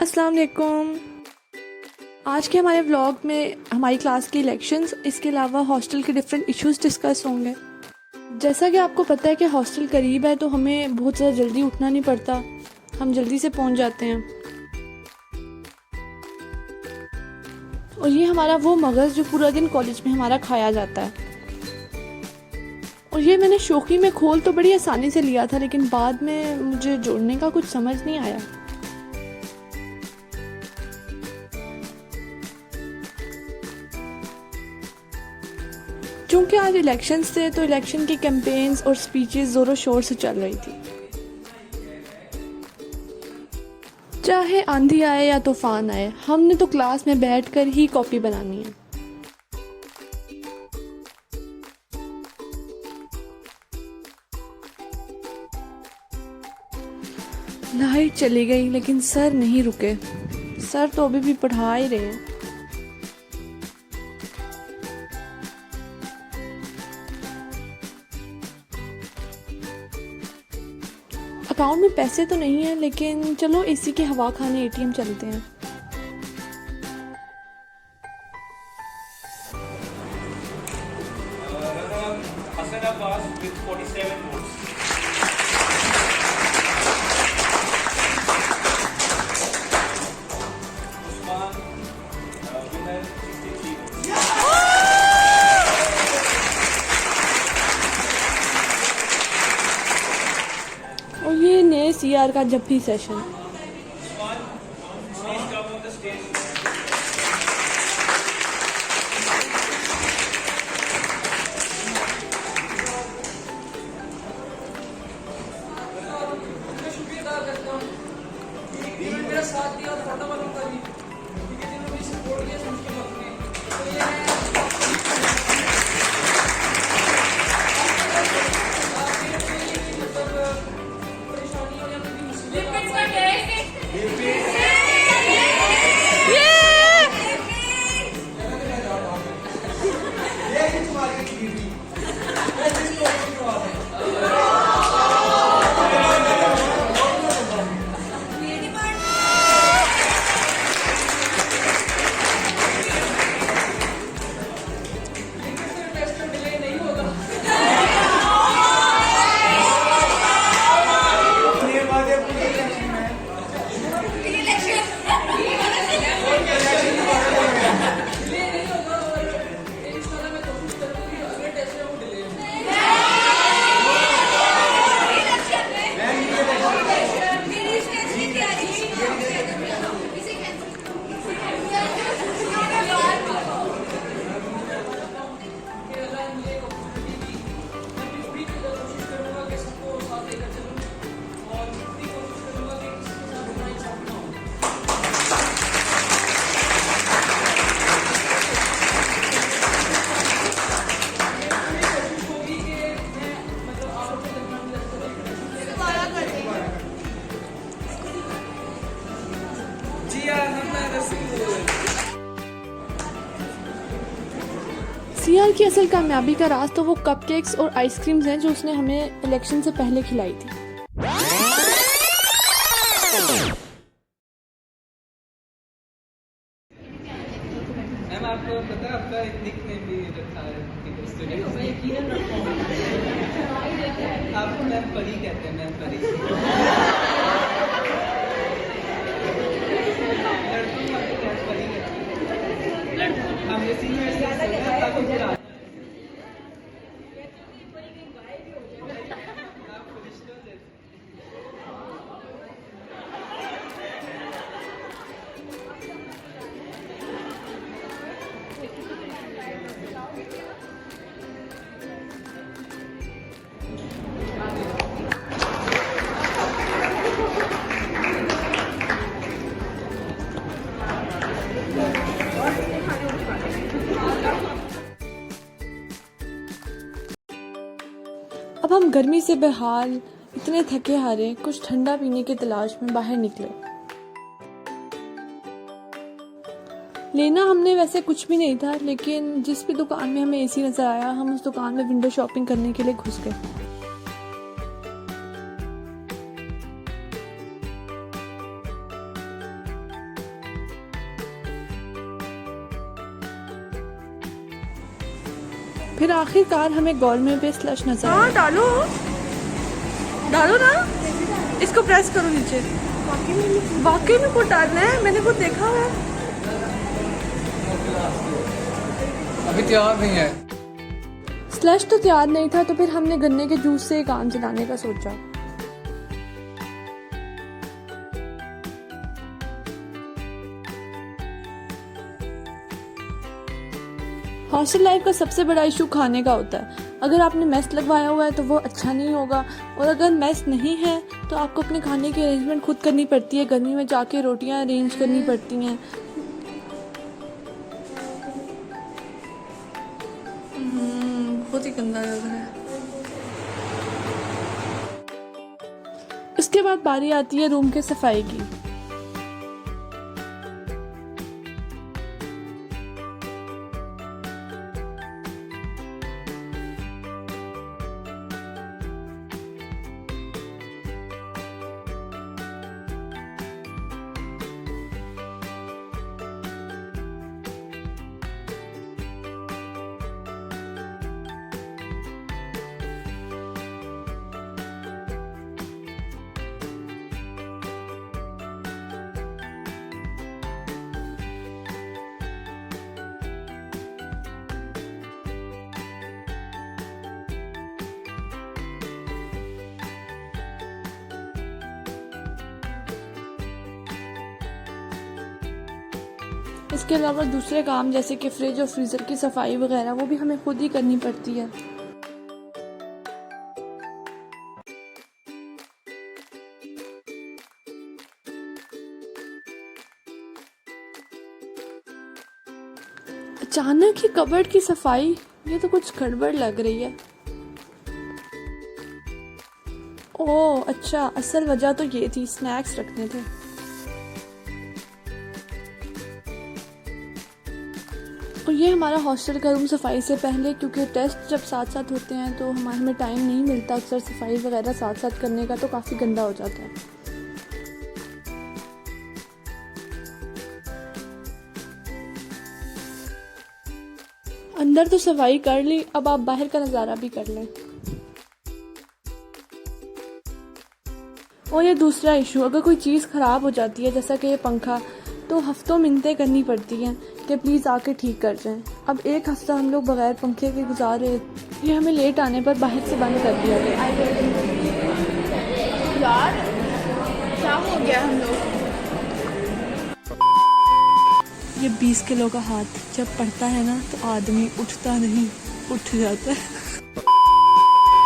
अस्सलाम वालेकुम। आज के हमारे व्लॉग में हमारी क्लास के इलेक्शंस, इसके अलावा हॉस्टल के डिफरेंट इश्यूज डिस्कस होंगे। जैसा कि आपको पता है कि हॉस्टल करीब है तो हमें बहुत ज़्यादा जल्दी उठना नहीं पड़ता, हम जल्दी से पहुंच जाते हैं। और ये हमारा वो मगज़ जो पूरा दिन कॉलेज में हमारा खाया जाता है। और ये मैंने शौकी में खोल तो बड़ी आसानी से लिया था, लेकिन बाद में मुझे जोड़ने का कुछ समझ नहीं आया। चूँकि आज इलेक्शंस थे तो इलेक्शन की कैंपेन्स और स्पीचेस ज़ोरों शोर से चल रही थी। चाहे आंधी आए या तूफान आए, हमने तो क्लास में बैठकर ही कॉपी बनानी है। लाइट चली गई लेकिन सर नहीं रुके। सर तो अभी भी पढ़ा ही रहे हैं। अकाउंट में पैसे तो नहीं है, लेकिन चलो एसी के हवा खाने एटीएम चलते हैं। Hassan Abbas with 47 votes. Usman winner 63 votes. और ये नए सीआर का जब भी session. Usman, please come on the stage. मेरा साथ दिया और फोटो वालों का भी, क्योंकि जिन्होंने भी सपोर्ट किया मुश्किल वक्त में, तो ये है आपके कोई मतलब परेशानी हो या कोई मुसीबत टेस्ट में डिले नहीं होगा। डिले नहीं होगा और इंशाल्लाह मैं कोशिश करूंगी कि अगले टेस्ट में वो डिले हो। कि अल्लाह ने मुझे एक अपॉर्चुनिटी दी, मैं अपनी पूरी कोशिश करूंगा कि सबको साथ लेकर चलूं और पूरी कोशिश करूंगा कि किसी के साथ बुरा इंसान ना हो। मेरी कोशिश होगी कि मैं मतलब आप लोग के दरमियान में जी सीआर की असल कामयाबी का राज तो वो कपकेक्स और आइसक्रीम्स हैं जो उसने हमें इलेक्शन से पहले खिलाई थी। मैम आपको पता है आपका एक निकनेम भी रखा है स्टूडेंट मैं यकीनन आपको मैम परी कहते हैं। मैम परी लड़कों को आपको क्या परी कहते हैं। हमने सीनियर से सुना आपको फिर आपको रिश्तों से अब हम गर्मी से बेहाल, इतने थके हारे, कुछ ठंडा पीने की तलाश में बाहर निकले। लेना हमने वैसे कुछ भी नहीं था, लेकिन जिस भी दुकान में हमें एसी नजर आया, हम उस दुकान में विंडो शॉपिंग करने के लिए घुस गए। फिर आखिरकार हमें गोलमे पे स्लश नजर आया। हाँ डालो डालो ना, इसको प्रेस करो नीचे। वाकई में खुद डालना है, मैंने खुद देखा है। अभी तैयार नहीं है। स्लश तो तैयार नहीं था, तो फिर हमने गन्ने के जूस से काम चलाने का सोचा। हॉस्टल लाइफ का सबसे बड़ा इशू खाने का होता है। अगर आपने मेस लगवाया हुआ है तो वो अच्छा नहीं होगा, और अगर मेस नहीं है तो आपको अपने खाने की अरेंजमेंट खुद करनी पड़ती है। गर्मी में जाके रोटियां अरेंज करनी पड़ती हैं। बहुत ही गंदा लग रहा है। इसके बाद बारी आती है रूम के सफाई की। इसके अलावा दूसरे काम जैसे कि फ्रिज और फ्रीज़र की सफाई वगैरह वो भी हमें खुद ही करनी पड़ती है। अचानक ही कबर्ड की सफाई, ये तो कुछ गड़बड़ लग रही है। ओह अच्छा, असल वजह तो ये थी, स्नैक्स रखने थे। और ये हमारा हॉस्टल का रूम सफाई से पहले, क्योंकि टेस्ट जब साथ साथ होते हैं तो हमें टाइम नहीं मिलता अक्सर सफाई वगैरह साथ साथ करने का, तो काफ़ी गंदा हो जाता है। अंदर तो सफाई कर ली, अब आप बाहर का नज़ारा भी कर लें। और ये दूसरा इशू, अगर कोई चीज़ ख़राब हो जाती है जैसा कि ये पंखा, तो हफ्तों मिन्नतें करनी पड़ती हैं कि प्लीज़ आके ठीक कर जाएं। अब एक हफ्ता हम लोग बगैर पंखे के गुजार रहे, ये हमें लेट आने पर बाहर से बंद कर दिया गया। यार क्या हो गया हम लोग? ये 20 किलो का हाथ जब पड़ता है ना तो आदमी उठता नहीं, उठ जाता है।